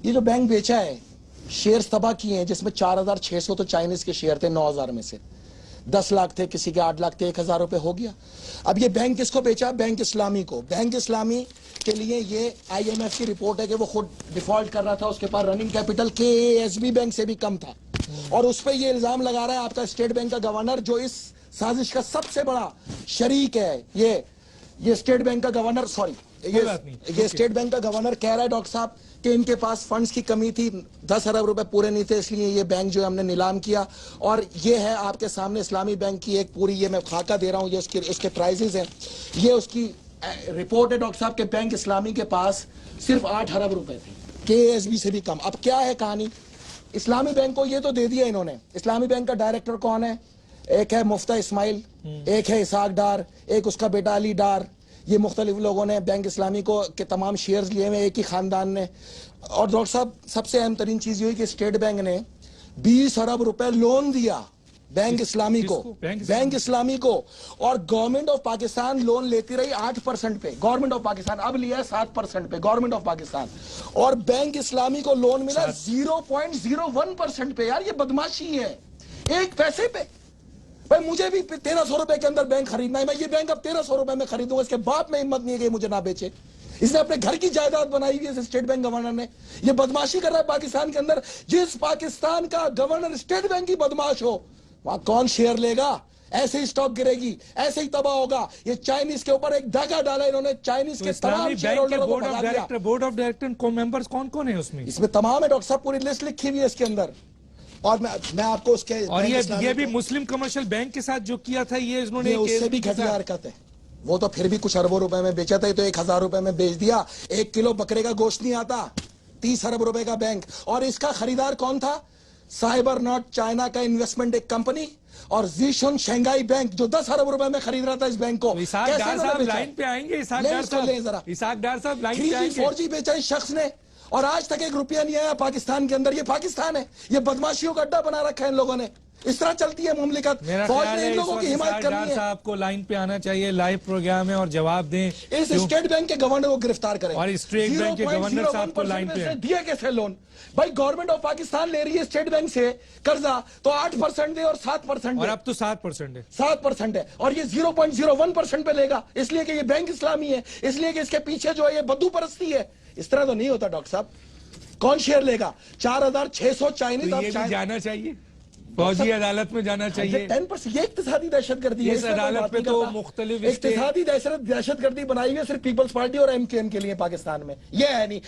یہ جو بینک بیچا ہے شیئرز تباہ کیے ہیں جس میں 4600 تو چائنیز کے شیئر تھے 9000 میں سے 10 لاکھ تھے کسی کے 8 لاکھ تھے 1000 روپے ہو گیا. اب یہ بینک کس کو بیچا؟ بینک اسلامی کو. بینک اسلامی کے لیے یہ آئی ایم ایف کی رپورٹ ہے کہ وہ خود ڈیفالٹ کر رہا تھا, اس کے پاس رننگ کیپٹل کے ایس بی بینک سے بھی کم تھا, اور اس پہ یہ الزام لگا رہا ہے آپ کا اسٹیٹ بینک کا گورنر جو اس سازش کا سب سے بڑا شریک ہے. یہ اسٹیٹ بینک کا گورنر یہ اسٹیٹ بینک کا گورنر کہہ رہا ہے ڈاکٹر صاحب کہ ان کے پاس فنڈز کی کمی تھی, 10 ارب روپے پورے نہیں تھے, اس لیے یہ بینک جو ہے ہم نے نیلام کیا. اور یہ ہے آپ کے سامنے اسلامی بینک کی ایک پوری, یہ میں خاکہ دے رہا ہوں, یہ اس کے پرائزز ہیں, یہ اس کی رپورٹ ہے ڈاکٹر صاحب کہ بینک اسلامی کے پاس صرف 8 ارب روپے تھے, کے ایس بی سے بھی کم. اب کیا ہے کہانی؟ اسلامی بینک کو یہ تو دے دیا انہوں نے. اسلامی بینک کا ڈائریکٹر کون ہے؟ ایک ہے مفتہ اسماعیل, ایک ہے اسحاق ڈار, ایک اس کا بیٹا علی ڈار. یہ مختلف لوگوں نے بینک اسلامی کو کے تمام شیئرز لیے ہوئے ایک ہی خاندان نے. اور ڈاکٹر صاحب سب سے اہم ترین چیز یہ ہوئی کہ اسٹیٹ بینک نے 20 ارب روپے لون دیا بینک اسلامی کو, بینک اسلامی کو, اور گورنمنٹ آف پاکستان لون لیتی رہی 8% پہ. گورنمنٹ آف پاکستان اب لیا ہے 7% پہ گورنمنٹ آف پاکستان, اور بینک اسلامی کو لون ملا 0.01% پہ. یار یہ بدماشی ہے, 1 پیسے پہ. بھائی مجھے بھی 1300 روپے کے اندر بینک خریدنا ہے, میں یہ بینک اب 1300 روپے میں خریدوں گا, اس کے باپ میں ہمت نہیں ہے کہ مجھے نہ بیچے. اس نے اپنے گھر کی جائیداد بنائی ہوئی ہے اسٹیٹ بینک گورنر نے. یہ بدماشی کر رہا ہے پاکستان کے اندر. جس پاکستان کا گورنر اسٹیٹ بینک کی بدماش ہو وہاں کون شیئر لے گا؟ ایسے ہی سٹاک گرے گی, ایسے ہی تباہ ہوگا. یہ چائنیز کے اوپر ایک دھاگا ڈالا انہوں نے, چائنیز کے تمام شیئر ہولڈروں کو بھگا دیا. بورڈ آف ڈائریکٹر کو ممبرز کون کون ہیں اس میں؟ اس میں تمام ہے ڈاکٹر صاحب, پوری لسٹ لکھی ہوئی ہے اس کے اندر. اور میں آپ کو اس کے, اور یہ بھی مسلم کمرشل بینک کے ساتھ جو کیا تھا یہ انہوں نے اس سے بھی گھٹیا حرکت ہے. وہ تو پھر بھی کچھ اربوں روپے میں بیچا تھا, تو 1000 روپے میں بیچ دیا. 1 کلو بکرے کا گوشت نہیں آتا, 30 ارب روپے کا بینک. اور اس کا خریدار کون تھا؟ سائبر ناٹ چائنا کا انویسٹمنٹ ایک کمپنی, اور زیشن شنگھائی بینک جو 10 ارب روپے میں خرید رہا تھا اس بینک کو. اسحاق ڈار صاحب لائن پہ آئیں گے, اسحاق ڈار صاحب لائن پہ آئیں گے. 4G بیچا اس شخص نے, اور آج تک 1 روپیہ نہیں آیا پاکستان کے اندر. یہ پاکستان ہے, یہ بدماشیوں کا اڈا بنا رکھا ہے ان لوگوں نے. اس طرح چلتی ہے مملکت. فوج نے ان لوگوں کی حمایت کرنی ہے. صاحب کو لائن پہ آنا چاہیے, لائیو پروگرام ہے, اور جواب دیں. اس اسٹیٹ بینک کے گورنر کو گرفتار کریں, اور اسٹیٹ بینک کے گورنر صاحب کو لائن پہ دیا کیسے لون؟ بھائی گورنمنٹ آف پاکستان لے رہی ہے اسٹیٹ بینک سے قرضہ, تو 8% دے اور 7%, اور اب تو 7% ہے, 7% ہے, اور یہ 0.01% پہ لے گا, اس لیے کہ یہ بینک اسلامی ہے, اس لیے کہ اس کے پیچھے جو ہے یہ بدو پرستی ہے. اس طرح تو نہیں ہوتا ڈاکٹر صاحب. کون شیئر لے گا؟ 4600 چائنیز. یہ بھی جانا چاہیے, فوجی عدالت میں جانا چاہیے. 10% یہ اقتصادی دہشت گردی ہے. اس عدالت پہ تو مختلف اقتصادی دہشت گردی بنائی ہوئی ہے صرف پیپلز پارٹی اور MKN کے لیے پاکستان میں. یہ ہے نہیں.